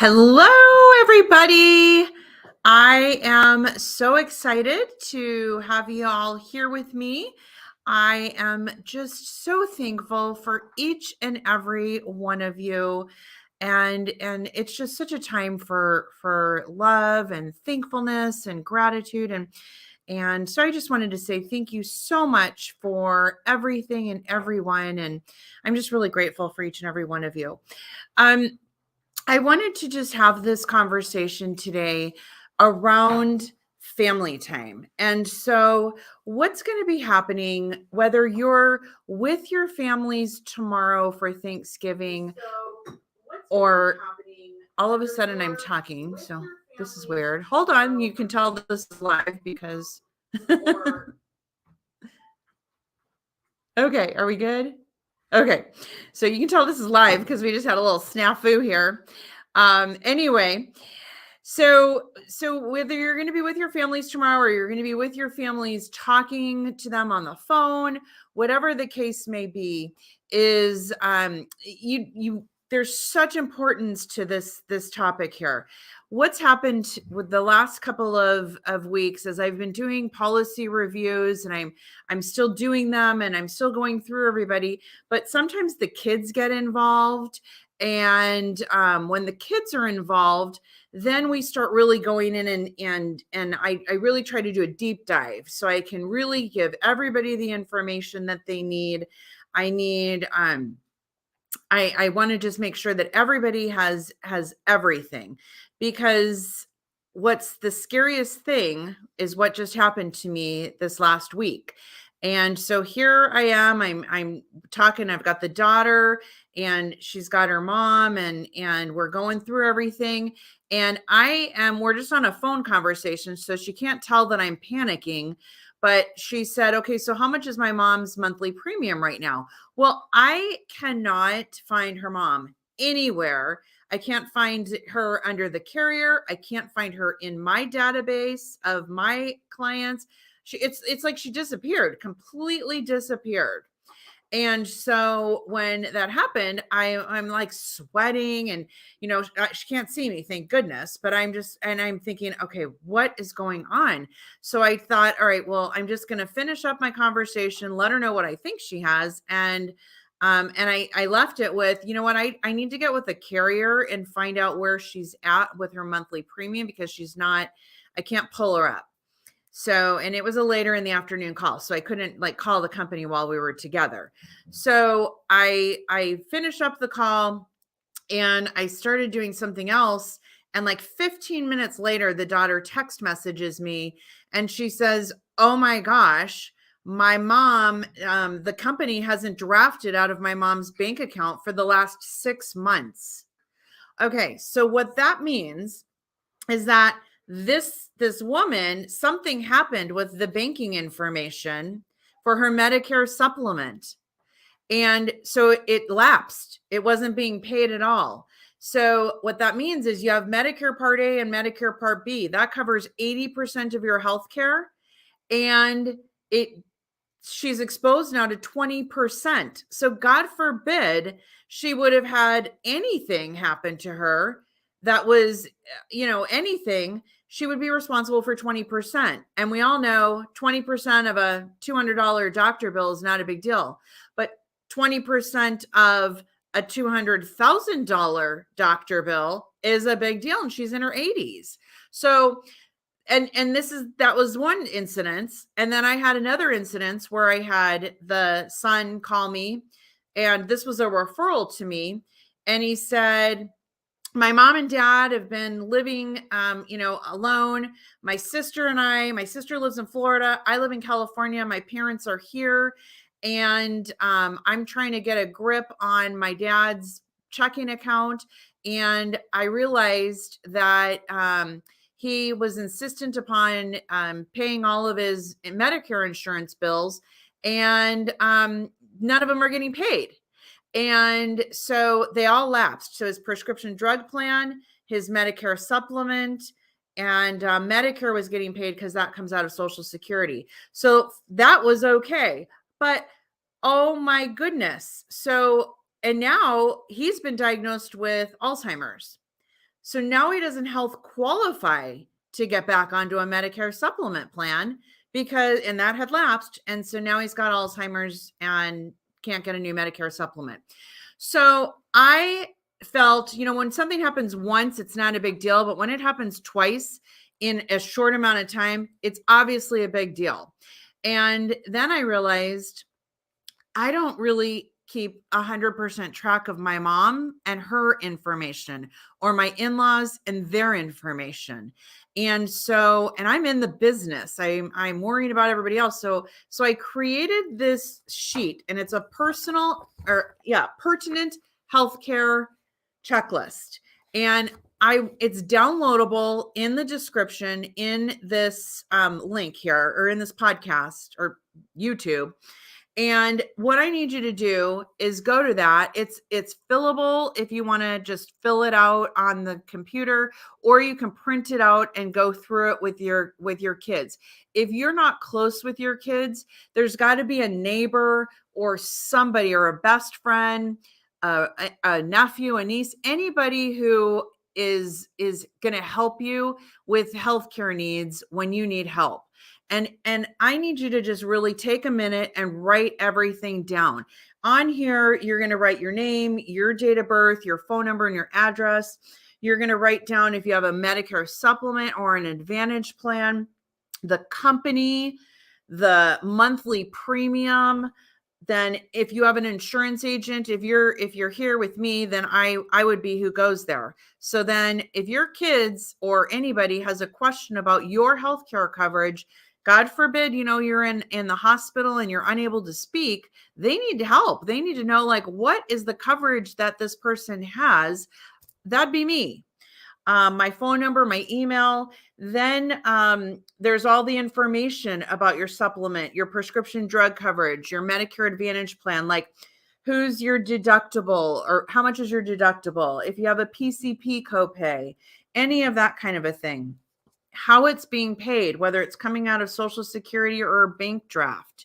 Hello, everybody. I am so excited to have you all here with me. I am just so thankful for each and every one of you. And it's just such a time for love and thankfulness and gratitude. And so I just wanted to say thank you so much for everything and everyone. And I'm just really grateful for each and every one of you. I wanted to just have this conversation today around family time. And so, what's going to be happening, whether you're with your families tomorrow for Thanksgiving, or all of a sudden I'm talking. So, this is weird. Hold on. You can tell this is live because. Okay. Are we good? Okay. So, you can tell this is live because we just had a little snafu here. Anyway, so whether you're going to be with your families tomorrow or you're going to be with your families talking to them on the phone, whatever the case may be, is there's such importance to this topic here. What's happened with the last couple of weeks as I've been doing policy reviews, and I'm still doing them and I'm still going through everybody, but sometimes the kids get involved. And when the kids are involved, then we start really going in and I really try to do a deep dive so I can really give everybody the information that they need. I want to just make sure that everybody has everything, because what's the scariest thing is what just happened to me this last week. And so here I am, I'm talking, I've got the daughter and she's got her mom, and we're going through everything. And we're just on a phone conversation, so she can't tell that I'm panicking. But she said, okay, so how much is my mom's monthly premium right now? Well, I cannot find her mom anywhere. I can't find her under the carrier. I can't find her in my database of my clients. It's like she disappeared, completely disappeared. And so when that happened, I'm like sweating, and she can't see me, thank goodness, but I'm thinking, okay, what is going on? So I thought, all right, well, I'm just going to finish up my conversation, let her know what I think she has. And I left it with, you know what, I need to get with a carrier and find out where she's at with her monthly premium, because I can't pull her up. So, and it was a later in the afternoon call, so I couldn't call the company while we were together. So I finished up the call and I started doing something else. And 15 minutes later, the daughter text messages me and she says, oh my gosh, my mom, the company hasn't drafted out of my mom's bank account for the last 6 months. Okay. So what that means is that this woman, something happened with the banking information for her Medicare supplement. And so it lapsed. It wasn't being paid at all. So what that means is you have Medicare Part A and Medicare Part B. That covers 80% of your health care. And she's exposed now to 20%. So God forbid she would have had anything happen to her that was, anything, she would be responsible for 20%. And we all know 20% of a $200 doctor bill is not a big deal, but 20% of a $200,000 doctor bill is a big deal. And she's in her 80s. So, and that was one incident. And then I had another incident where I had the son call me, and this was a referral to me. And he said, my mom and dad have been living, alone. My sister lives in Florida. I live in California. My parents are here. And I'm trying to get a grip on my dad's checking account. And I realized that he was insistent upon paying all of his Medicare insurance bills, and none of them are getting paid. And so they all lapsed. So his prescription drug plan, his Medicare supplement, and Medicare was getting paid because that comes out of Social Security. So that was okay. But oh my goodness. So, and now he's been diagnosed with Alzheimer's. So now he doesn't health qualify to get back onto a Medicare supplement plan and that had lapsed. And so now he's got Alzheimer's and can't get a new Medicare supplement. So I felt, when something happens once, it's not a big deal, but when it happens twice in a short amount of time, it's obviously a big deal. And then I realized I don't really keep 100% track of my mom and her information, or my in-laws and their information. And I'm in the business. I'm worried about everybody else. So I created this sheet, and it's a pertinent healthcare checklist. And it's downloadable in the description in this link here, or in this podcast or YouTube. And what I need you to do is go to that. It's fillable if you want to just fill it out on the computer, or you can print it out and go through it with your kids. If you're not close with your kids, there's got to be a neighbor or somebody, or a best friend, a nephew, a niece, anybody who is going to help you with healthcare needs when you need help. And I need you to just really take a minute and write everything down. On here, you're going to write your name, your date of birth, your phone number, and your address. You're going to write down if you have a Medicare supplement or an Advantage plan, the company, the monthly premium. Then if you have an insurance agent, if you're here with me, then I would be who goes there. So then if your kids or anybody has a question about your healthcare coverage, God forbid, you're in the hospital and you're unable to speak, they need help. They need to know, like, what is the coverage that this person has? That'd be me. My phone number, my email. Then there's all the information about your supplement, your prescription drug coverage, your Medicare Advantage plan, like who's your deductible, or how much is your deductible, if you have a PCP copay, any of that kind of a thing, how it's being paid, whether it's coming out of Social Security or a bank draft.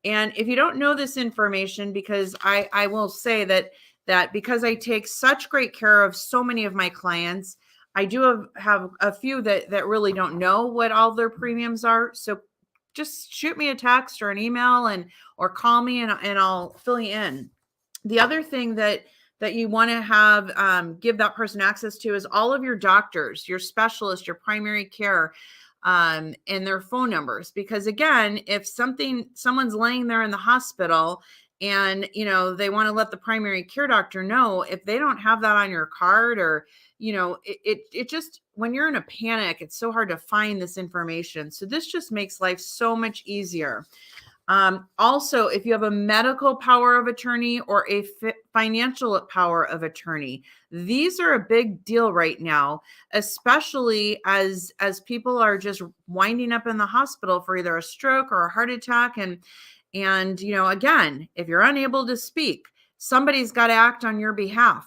And if you don't know this information, because I will say that because I take such great care of so many of my clients, I do have a few that really don't know what all their premiums are. So just shoot me a text or an email or call me and I'll fill you in. The other thing that you want to have give that person access to is all of your doctors, your specialists, your primary care, and their phone numbers. Because again, if someone's laying there in the hospital and they want to let the primary care doctor know, if they don't have that on your card, or it just, when you're in a panic, it's so hard to find this information. So this just makes life so much easier. Also, if you have a medical power of attorney or a financial power of attorney, these are a big deal right now, especially as people are just winding up in the hospital for either a stroke or a heart attack. And again, if you're unable to speak, somebody's got to act on your behalf.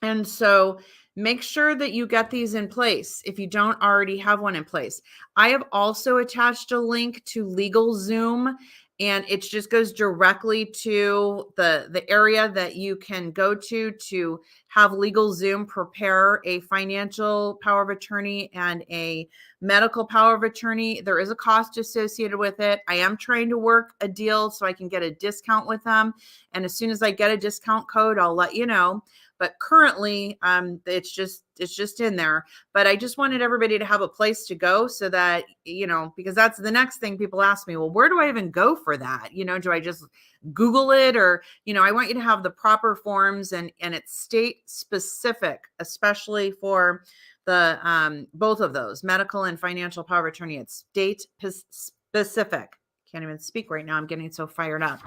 And so make sure that you get these in place if you don't already have one in place. I have also attached a link to LegalZoom, and it just goes directly to the area that you can go to have LegalZoom prepare a financial power of attorney and a medical power of attorney. There is a cost associated with it. I am trying to work a deal so I can get a discount with them. And as soon as I get a discount code, I'll let you know. But currently, it's just in there. But I just wanted everybody to have a place to go, so that, because that's the next thing people ask me, well, where do I even go for that? Do I just Google it? Or, I want you to have the proper forms, and it's state specific, especially for the both of those, medical and financial power of attorney. It's state specific. Can't even speak right now. I'm getting so fired up.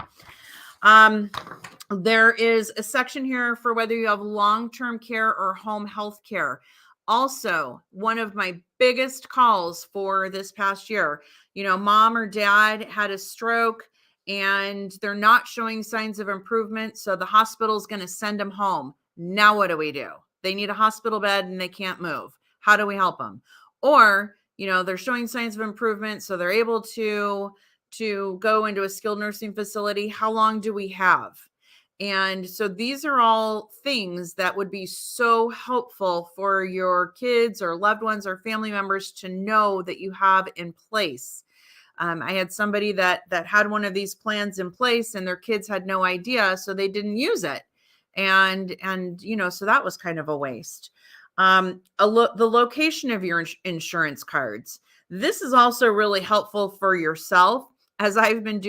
There is a section here for whether you have long-term care or home health care. Also, one of my biggest calls for this past year, mom or dad had a stroke and they're not showing signs of improvement. So the hospital's going to send them home. Now, what do we do? They need a hospital bed and they can't move. How do we help them? Or, they're showing signs of improvement, so they're able to go into a skilled nursing facility. How long do we have? And so these are all things that would be so helpful for your kids or loved ones or family members to know that you have in place. I had somebody that had one of these plans in place, and their kids had no idea, so they didn't use it, and so that was kind of a waste. The location of your insurance cards. This is also really helpful for yourself, as I've been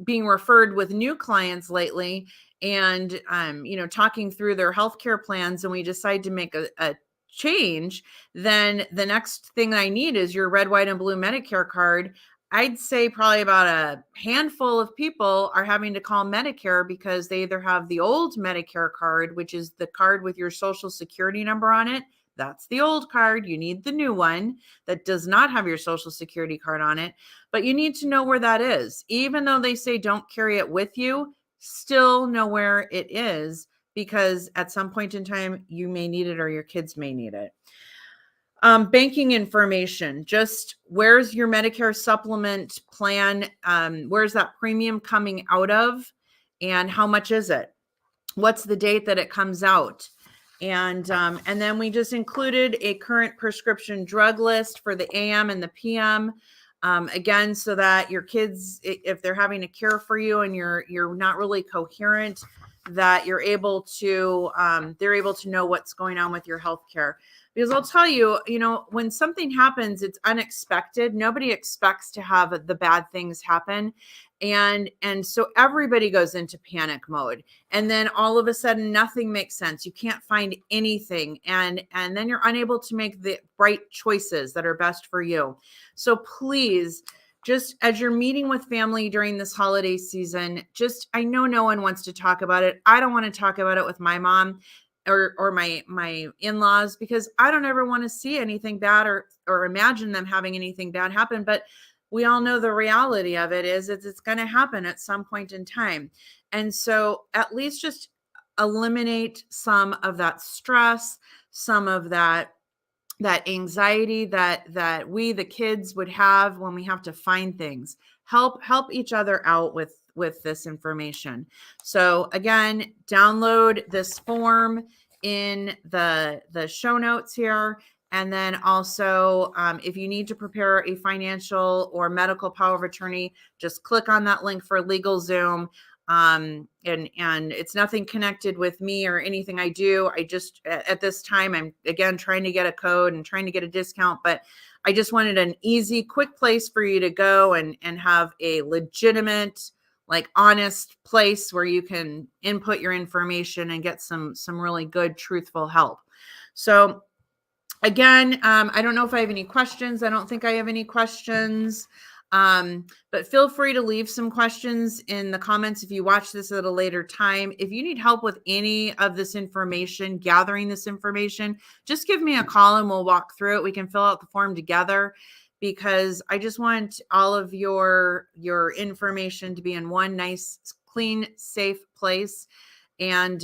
being referred with new clients lately, and talking through their healthcare plans, and we decide to make a change. Then the next thing I need is your red, white, and blue Medicare card. I'd say probably about a handful of people are having to call Medicare because they either have the old Medicare card, which is the card with your social security number on it. That's the old card. You need the new one that does not have your social security card on it, but you need to know where that is. Even though they say don't carry it with you, still know where it is, because at some point in time, you may need it or your kids may need it. Banking information, just where's your Medicare supplement plan? Where's that premium coming out of? And how much is it? What's the date that it comes out? And then we just included a current prescription drug list for the AM and the PM. Again, so that your kids, if they're having a care for you and you're not really coherent, that they're able to know what's going on with your health care. Because I'll tell you, when something happens, it's unexpected. Nobody expects to have the bad things happen. And so everybody goes into panic mode. And then all of a sudden, nothing makes sense. You can't find anything. And then you're unable to make the right choices that are best for you. So please, just as you're meeting with family during this holiday season, I know no one wants to talk about it. I don't want to talk about it with my mom or my in-laws, because I don't ever want to see anything bad or imagine them having anything bad happen. But we all know the reality of it is it's going to happen at some point in time. And so at least just eliminate some of that stress, some of that anxiety that we, the kids, would have when we have to find things. Help each other out with this information. So again, download this form in the show notes here. And then also, if you need to prepare a financial or medical power of attorney, just click on that link for LegalZoom. And it's nothing connected with me or anything I do. I just, at this time, I'm again trying to get a code and trying to get a discount, but I just wanted an easy, quick place for you to go and have a legitimate, honest place where you can input your information and get some really good, truthful help. So again, I don't know if I have any questions. I don't think I have any questions. But feel free to leave some questions in the comments if you watch this at a later time. If you need help with any of this information, gathering this information, just give me a call and we'll walk through it. We can fill out the form together, because I just want all of your information to be in one nice, clean, safe place. And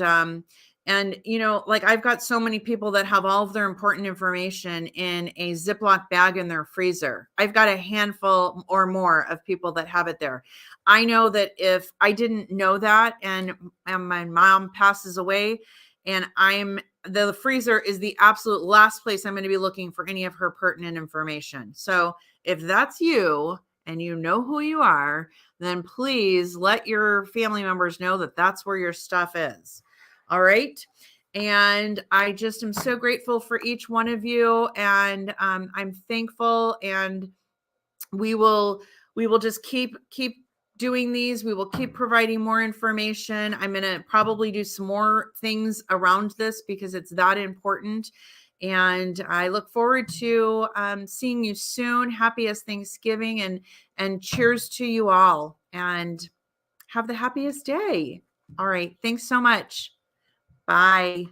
I've got so many people that have all of their important information in a Ziploc bag in their freezer. I've got a handful or more of people that have it there. I know that if I didn't know that and my mom passes away, and the freezer is the absolute last place I'm going to be looking for any of her pertinent information. So if that's you and you know who you are, then please let your family members know that that's where your stuff is. All right. And I just am so grateful for each one of you. And I'm thankful, and we will just keep doing these. We will keep providing more information. I'm going to probably do some more things around this because it's that important. And I look forward to seeing you soon. Happiest Thanksgiving, and cheers to you all, and have the happiest day. All right. Thanks so much. Bye.